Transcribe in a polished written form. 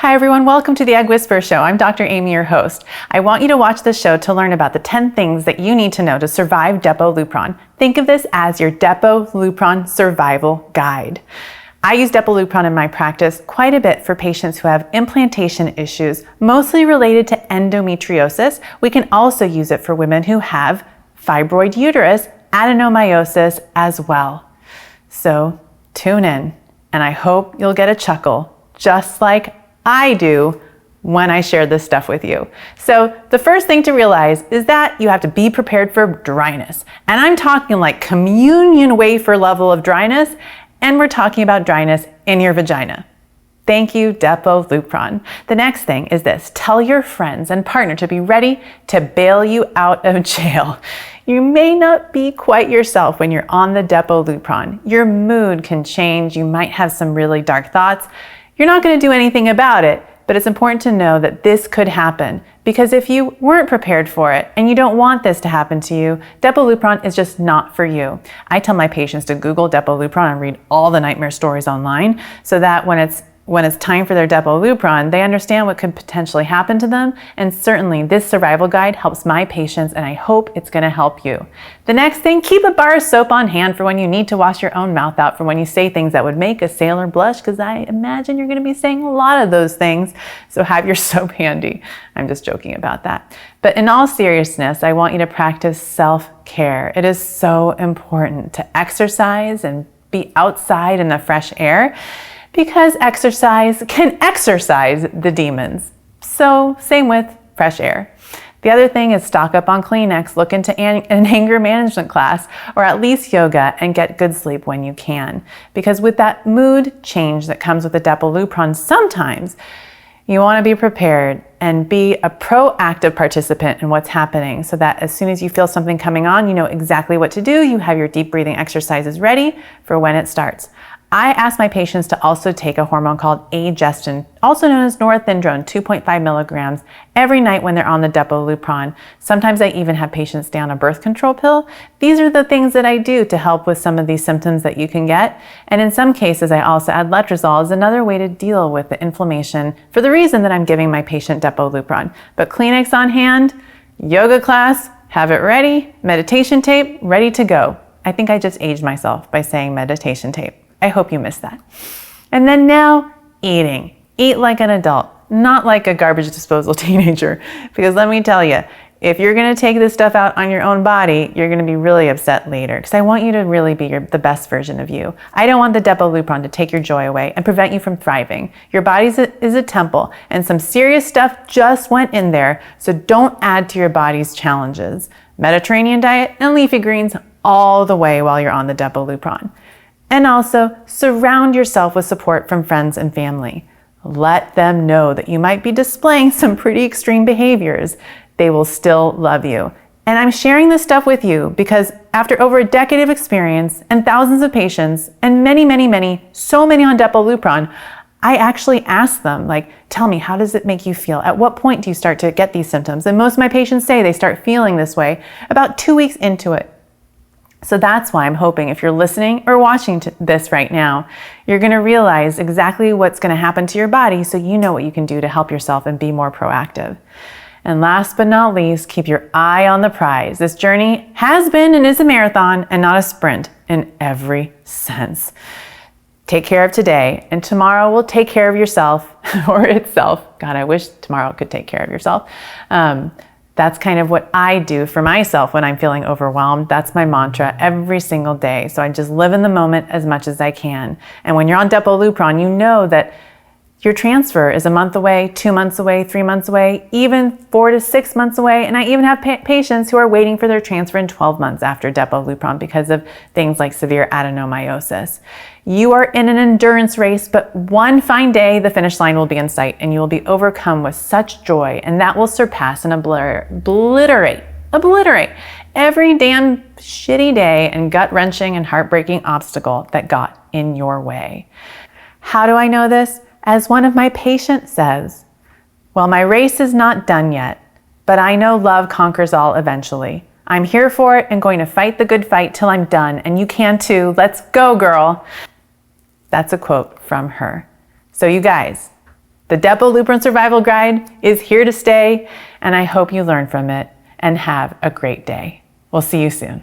Hi everyone, welcome to the Egg Whisperer Show. I'm Dr. Amy, your host. I want you to watch this show to learn about the 10 things that you need to know to survive Depot Lupron. Think of this as your Depot Lupron Survival Guide. I use Depot Lupron in my practice quite a bit for patients who have implantation issues, mostly related to endometriosis. We can also use it for women who have fibroid uterus, adenomyosis as well. So tune in, and I hope you'll get a chuckle, just like I do when I share this stuff with you. So the first thing to realize is that you have to be prepared for dryness. And I'm talking like communion wafer level of dryness, and we're talking about dryness in your vagina. Thank you, Depot Lupron. The next thing is this: tell your friends and partner to be ready to bail you out of jail. You may not be quite yourself when you're on the Depot Lupron. Your mood can change. You might have some really dark thoughts. You're not going to do anything about it, but it's important to know that this could happen, because if you weren't prepared for it and you don't want this to happen to you, Depot Lupron is just not for you. I tell my patients to Google Depot Lupron and read all the nightmare stories online, so that when it's time for their Depot Lupron, they understand what could potentially happen to them. And certainly this survival guide helps my patients, and I hope it's going to help you. The next thing, keep a bar of soap on hand for when you need to wash your own mouth out, for when you say things that would make a sailor blush, because I imagine you're going to be saying a lot of those things. So have your soap handy. I'm just joking about that. But in all seriousness, I want you to practice self-care. It is so important to exercise and be outside in the fresh air, because exercise can exercise the demons. So same with fresh air. The other thing is stock up on Kleenex, look into an anger management class, or at least yoga, and get good sleep when you can. Because with that mood change that comes with the Depot Lupron, sometimes you want to be prepared and be a proactive participant in what's happening, so that as soon as you feel something coming on, you know exactly what to do. You have your deep breathing exercises ready for when it starts. I ask my patients to also take a hormone called agestin, also known as norethindrone, 2.5 milligrams, every night when they're on the Depot Lupron. Sometimes I even have patients stay on a birth control pill. These are the things that I do to help with some of these symptoms that you can get. And in some cases, I also add letrozole as another way to deal with the inflammation, for the reason that I'm giving my patient Depot Lupron. But Kleenex on hand, yoga class, have it ready, meditation tape, ready to go. I think I just aged myself by saying meditation tape. I hope you missed that. And then now, eating. Eat like an adult, not like a garbage disposal teenager. Because let me tell you, if you're gonna take this stuff out on your own body, you're gonna be really upset later. Because I want you to really be the best version of you. I don't want the Depot Lupron to take your joy away and prevent you from thriving. Your body is a temple, and some serious stuff just went in there, so don't add to your body's challenges. Mediterranean diet and leafy greens all the way while you're on the Depot Lupron. And also, surround yourself with support from friends and family. Let them know that you might be displaying some pretty extreme behaviors. They will still love you. And I'm sharing this stuff with you because after over a decade of experience and thousands of patients and so many on Depot Lupron, I actually ask them, like, tell me, how does it make you feel? At what point do you start to get these symptoms? And most of my patients say they start feeling this way about 2 weeks into it. So that's why I'm hoping if you're listening or watching this right now, you're going to realize exactly what's going to happen to your body, so you know what you can do to help yourself and be more proactive. And last but not least, keep your eye on the prize. This journey has been and is a marathon and not a sprint in every sense. Take care of today, and tomorrow will take care of yourself or itself. God, I wish tomorrow could take care of yourself. That's kind of what I do for myself when I'm feeling overwhelmed. That's my mantra every single day. So I just live in the moment as much as I can. And when you're on Depot Lupron, you know that your transfer is a month away, 2 months away, 3 months away, even 4 to 6 months away. And I even have patients who are waiting for their transfer in 12 months after Depot Lupron because of things like severe adenomyosis. You are in an endurance race, but one fine day, the finish line will be in sight and you will be overcome with such joy, and that will surpass and obliterate every damn shitty day and gut-wrenching and heartbreaking obstacle that got in your way. How do I know this? As one of my patients says, well, my race is not done yet, but I know love conquers all eventually. I'm here for it and going to fight the good fight till I'm done, and you can too. Let's go, girl. That's a quote from her. So you guys, The Depot Lupron Survival Guide is here to stay, and I hope you learn from it and have a great day. We'll see you soon.